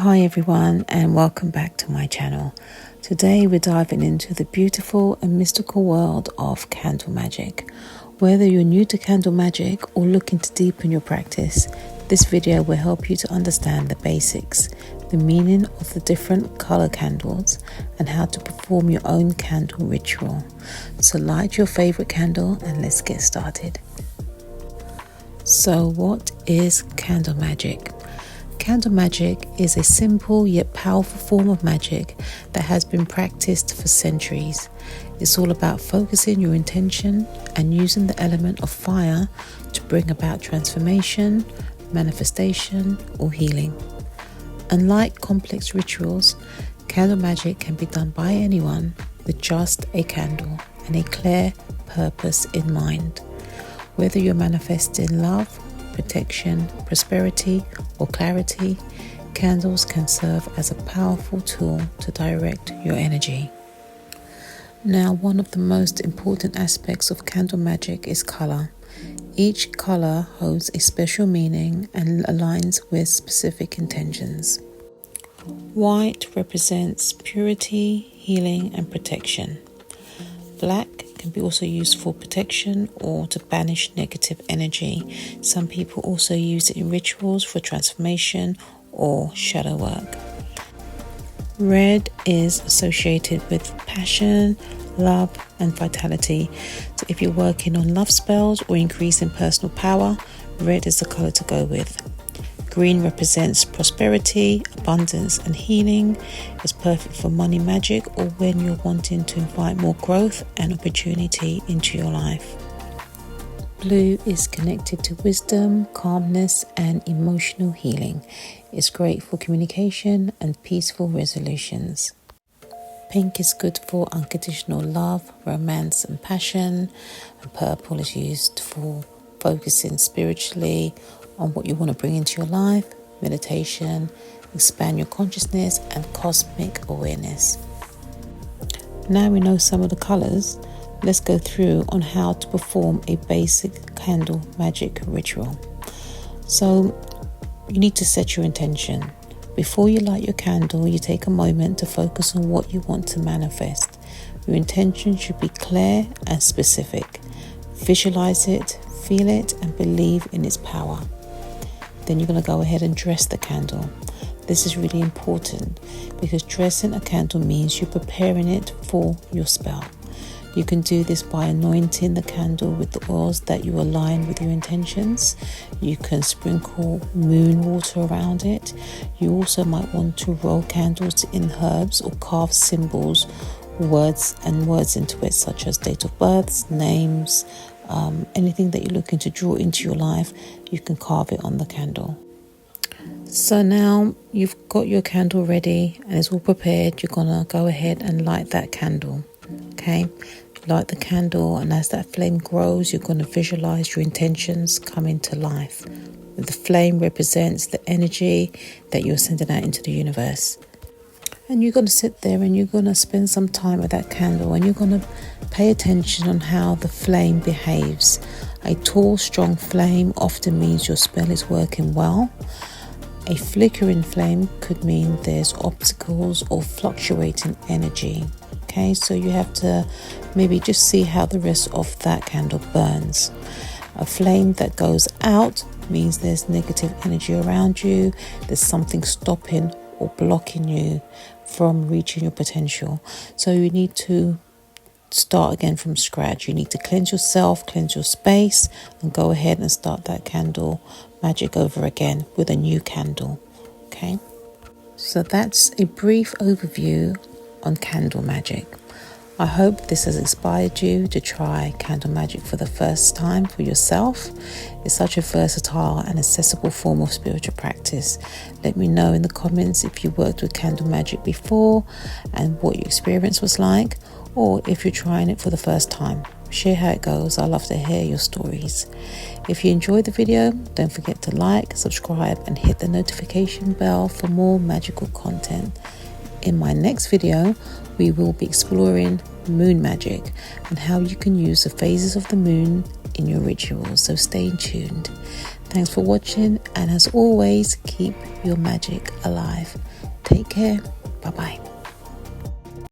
Hi everyone, and welcome back to my channel. Today we're diving into the beautiful and mystical world of Candle Magic. Whether you're new to Candle Magic or looking to deepen your practice, this video will help you to understand the basics, the meaning of the different color candles, and how to perform your own candle ritual. So light your favorite candle and let's get started. So what is Candle Magic? Candle magic is a simple yet powerful form of magic that has been practiced for centuries. It's all about focusing your intention and using the element of fire to bring about transformation, manifestation, or healing. Unlike complex rituals, candle magic can be done by anyone with just a candle and a clear purpose in mind. Whether you're manifesting love, protection, prosperity, or clarity, candles can serve as a powerful tool to direct your energy. Now, one of the most important aspects of candle magic is color. Each color holds a special meaning and aligns with specific intentions. White represents purity, healing, and protection. Black can be also used for protection or to banish negative energy. Some people also use it in rituals for transformation or shadow work. Red is associated with passion, love, and vitality. So if you're working on love spells or increasing personal power, red is the color to go with. Green represents prosperity, abundance, and healing. It's perfect for money magic or when you're wanting to invite more growth and opportunity into your life. Blue is connected to wisdom, calmness, and emotional healing. It's great for communication and peaceful resolutions. Pink is good for unconditional love, romance, and passion. And purple is used for focusing spiritually on what you want to bring into your life, meditation, expand your consciousness, and cosmic awareness. Now we know some of the colors, let's go through on how to perform a basic candle magic ritual. So you need to set your intention. Before you light your candle, you take a moment to focus on what you want to manifest. Your intention should be clear and specific. Visualize it, feel it, and believe in its power. Then you're going to go ahead and dress the candle. This is really important because dressing a candle means you're preparing it for your spell. You can do this by anointing the candle with the oils that you align with your intentions. You can sprinkle moon water around it. You also might want to roll candles in herbs or carve symbols, words into it, such as date of births, names, anything that you're looking to draw into your life, you can carve it on the candle. So now you've got your candle ready and it's all prepared. You're gonna go ahead and light that candle. Okay, light the candle, and as that flame grows, you're going to visualize your intentions coming to life. The flame represents the energy that you're sending out into the universe. And you're going to sit there and you're going to spend some time with that candle and you're going to pay attention on how the flame behaves. A tall, strong flame often means your spell is working well. A flickering flame could mean there's obstacles or fluctuating energy. Okay, so you have to maybe just see how the rest of that candle burns. A flame that goes out means there's negative energy around you. There's something stopping or blocking you from reaching your potential. So you need to start again from scratch. You need to cleanse yourself, cleanse your space, and go ahead and start that candle magic over again with a new candle. Okay, so that's a brief overview on candle magic. I hope this has inspired you to try candle magic for the first time for yourself. It's such a versatile and accessible form of spiritual practice. Let me know in the comments if you worked with candle magic before and what your experience was like, or if you're trying it for the first time. Share how it goes. I love to hear your stories. If you enjoyed the video, don't forget to like, subscribe, and hit the notification bell for more magical content. In my next video, we will be exploring moon magic and how you can use the phases of the moon in your rituals. So stay tuned. Thanks for watching, and as always, keep your magic alive. Take care. Bye bye.